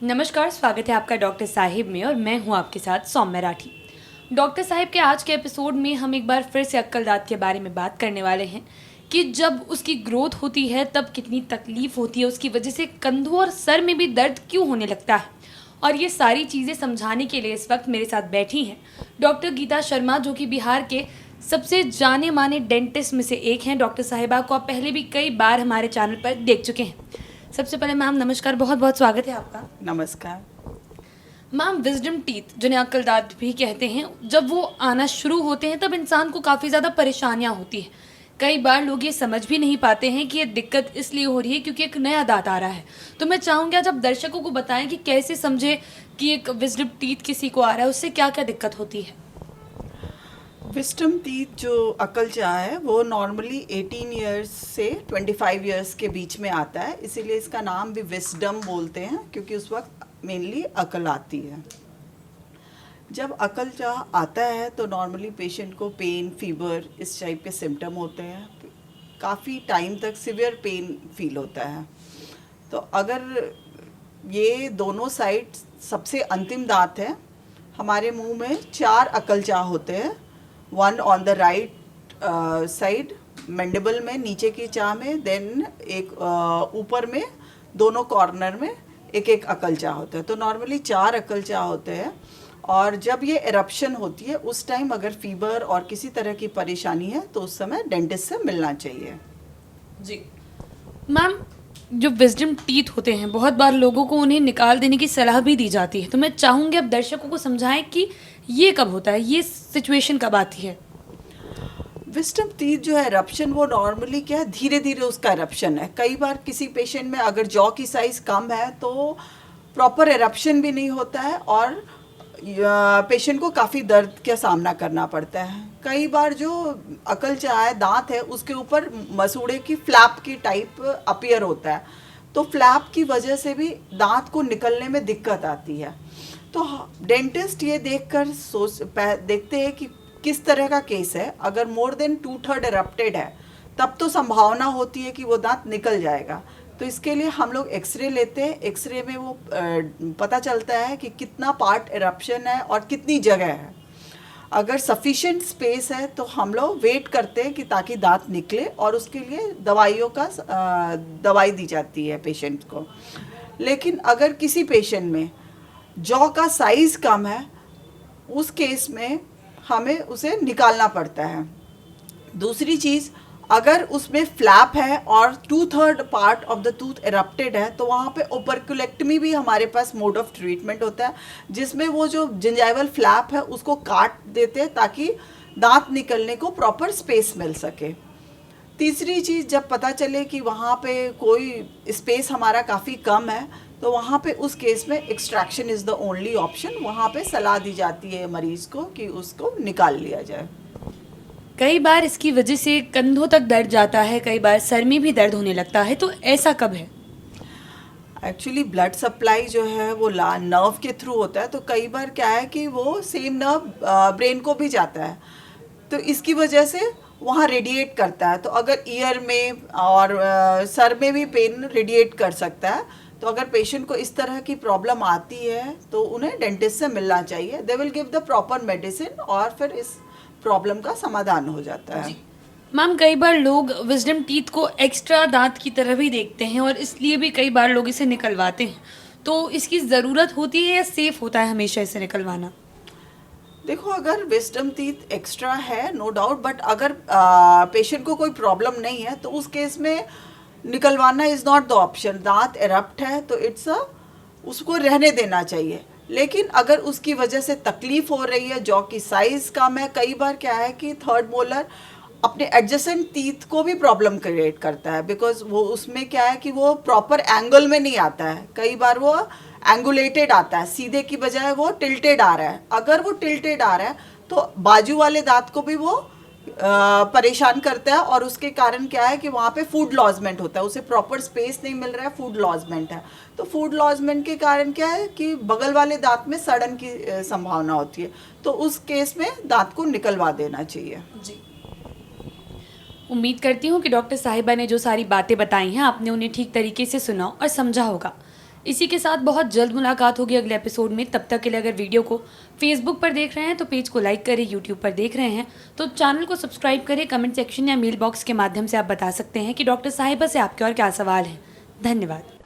नमस्कार, स्वागत है आपका डॉक्टर साहिब में और मैं हूं आपके साथ सौम्य राठी। डॉक्टर साहिब के आज के एपिसोड में हम एक बार फिर से अक्कल दाँत के बारे में बात करने वाले हैं कि जब उसकी ग्रोथ होती है तब कितनी तकलीफ होती है, उसकी वजह से कंधों और सर में भी दर्द क्यों होने लगता है। और ये सारी चीज़ें समझाने के लिए इस वक्त मेरे साथ बैठी हैं डॉक्टर गीता शर्मा, जो कि बिहार के सबसे जाने माने डेंटिस्ट में से एक हैं। डॉक्टर साहिबा को आप पहले भी कई बार हमारे चैनल पर देख चुके हैं। सबसे पहले मैम नमस्कार, बहुत बहुत स्वागत है आपका। नमस्कार। मैम, विजडम टीथ जिन्हें अक्ल दांत भी कहते हैं, जब वो आना शुरू होते हैं तब इंसान को काफ़ी ज़्यादा परेशानियां होती हैं। कई बार लोग ये समझ भी नहीं पाते हैं कि ये दिक्कत इसलिए हो रही है क्योंकि एक नया दांत आ रहा है। तो मैं चाहूँगी आज आप दर्शकों को बताएं कि कैसे समझे कि एक विजडम टीथ किसी को आ रहा है, उससे क्या क्या दिक्कत होती है। विस्टम टीथ जो अकल चाह है वो नॉर्मली 18 इयर्स से 25 इयर्स के बीच में आता है, इसीलिए इसका नाम भी विस्डम बोलते हैं क्योंकि उस वक्त मेनली अकल आती है। जब अकल चाह आता है तो नॉर्मली पेशेंट को पेन, फीवर इस टाइप के सिम्टम होते हैं। काफ़ी टाइम तक सिवियर पेन फील होता है। तो अगर ये दोनों साइड सबसे अंतिम दांत है, हमारे मुंह में 4 अकल चाह होते हैं। One on the right side mandible में, नीचे की चाह में, देन एक ऊपर में, दोनों कॉर्नर में एक एक अकल चाह होता है। तो नॉर्मली 4 अकल चाह होते हैं। और जब ये एरप्शन होती है उस टाइम अगर फीवर और किसी तरह की परेशानी है तो उस समय डेंटिस्ट से मिलना चाहिए। जी मैम, जो विजडम टीथ होते हैं बहुत बार लोगों को उन्हें निकाल देने की सलाह भी दी जाती है। तो मैं चाहूँगी आप दर्शकों को समझाएं कि ये कब होता है, ये सिचुएशन कब आती है। विस्टम टीथ जो है एरप्शन, वो नॉर्मली क्या है, धीरे धीरे उसका एरप्शन है। कई बार किसी पेशेंट में अगर जॉ की साइज़ कम है तो प्रॉपर एरप्शन भी नहीं होता है और पेशेंट को काफ़ी दर्द का सामना करना पड़ता है। कई बार जो अकल चाह दांत है उसके ऊपर मसूड़े की फ्लैप की टाइप अपीयर होता है, तो फ्लैप की वजह से भी दांत को निकलने में दिक्कत आती है। तो डेंटिस्ट ये देखकर देखते हैं कि किस तरह का केस है। अगर मोर देन 2/3 एरप्टेड है तब तो संभावना होती है कि वो दांत निकल जाएगा। तो इसके लिए हम लोग एक्सरे लेते हैं। एक्सरे में वो पता चलता है कि कितना पार्ट एरप्शन है और कितनी जगह है। अगर सफिशिएंट स्पेस है तो हम लोग वेट करते हैं कि ताकि दांत निकले, और उसके लिए दवाई दी जाती है पेशेंट को। लेकिन अगर किसी पेशेंट में जॉ का साइज़ कम है, उस केस में हमें उसे निकालना पड़ता है। दूसरी चीज़, अगर उसमें फ्लैप है और 2/3 part of the tooth erupted है तो वहाँ पे ओपरक्युलेक्टमी भी हमारे पास मोड ऑफ ट्रीटमेंट होता है, जिसमें वो जो जिंजाइवल फ्लैप है उसको काट देते हैं ताकि दांत निकलने को प्रॉपर स्पेस मिल सके। तीसरी चीज़, जब पता चले कि वहाँ पे कोई स्पेस हमारा काफ़ी कम है तो वहाँ पे उस केस में extraction is the only option. वहाँ पे सलाह दी जाती है मरीज़ को कि उसको निकाल लिया जाए। कई बार इसकी वजह से कंधों तक दर्द जाता है, कई बार सर में भी दर्द होने लगता है, तो ऐसा कब है। एक्चुअली ब्लड सप्लाई जो है वो नर्व के थ्रू होता है, तो कई बार क्या है कि वो सेम नर्व ब्रेन को भी जाता है, तो इसकी वजह से वहाँ रेडिएट करता है। तो अगर ईयर में और सर में भी पेन रेडिएट कर सकता है। तो अगर पेशेंट को इस तरह की प्रॉब्लम आती है तो उन्हें डेंटिस्ट से मिलना चाहिए। They will give the proper medicine और फिर इस प्रॉब्लम का समाधान हो जाता है। मैम, कई बार लोग विजडम टीथ को एक्स्ट्रा दांत की तरह भी देखते हैं और इसलिए भी कई बार लोग इसे निकलवाते हैं। तो इसकी ज़रूरत होती है या सेफ होता है हमेशा इसे निकलवाना। देखो, अगर विस्डम टीथ एक्स्ट्रा है नो डाउट, बट अगर पेशेंट को कोई प्रॉब्लम नहीं है तो उस केस में निकलवाना इज़ नॉट द ऑप्शन। दांत एरप्ट है तो उसको रहने देना चाहिए। लेकिन अगर उसकी वजह से तकलीफ हो रही है, जॉ की साइज़ कम है, कई बार क्या है कि थर्ड मोलर अपने एडजेसेंट टीथ को भी प्रॉब्लम क्रिएट करता है, बिकॉज वो उसमें क्या है कि वो प्रॉपर एंगल में नहीं आता है। कई बार वो एंगुलेटेड आता है, सीधे की बजाय वो टिल्टेड आ रहा है। अगर वो टिल्टेड आ रहा है तो बाजू वाले दांत को भी वो परेशान करता है, और उसके कारण क्या है कि वहाँ पे फूड लॉजमेंट होता है, उसे प्रॉपर स्पेस नहीं मिल रहा है, फूड लॉजमेंट है। तो फूड लॉजमेंट के कारण क्या है कि बगल वाले दांत में सड़न की संभावना होती है। तो उस केस में दांत को निकलवा देना चाहिए। जी, उम्मीद करती हूँ कि डॉक्टर साहिबा ने जो सारी बातें बताई हैं आपने उन्हें ठीक तरीके से सुना और समझा होगा। इसी के साथ बहुत जल्द मुलाकात होगी अगले एपिसोड में। तब तक के लिए अगर वीडियो को फेसबुक पर देख रहे हैं तो पेज को लाइक करें, यूट्यूब पर देख रहे हैं तो चैनल को सब्सक्राइब करें। कमेंट सेक्शन या मेल बॉक्स के माध्यम से आप बता सकते हैं कि डॉक्टर साहिबा से आपके और क्या सवाल हैं। धन्यवाद।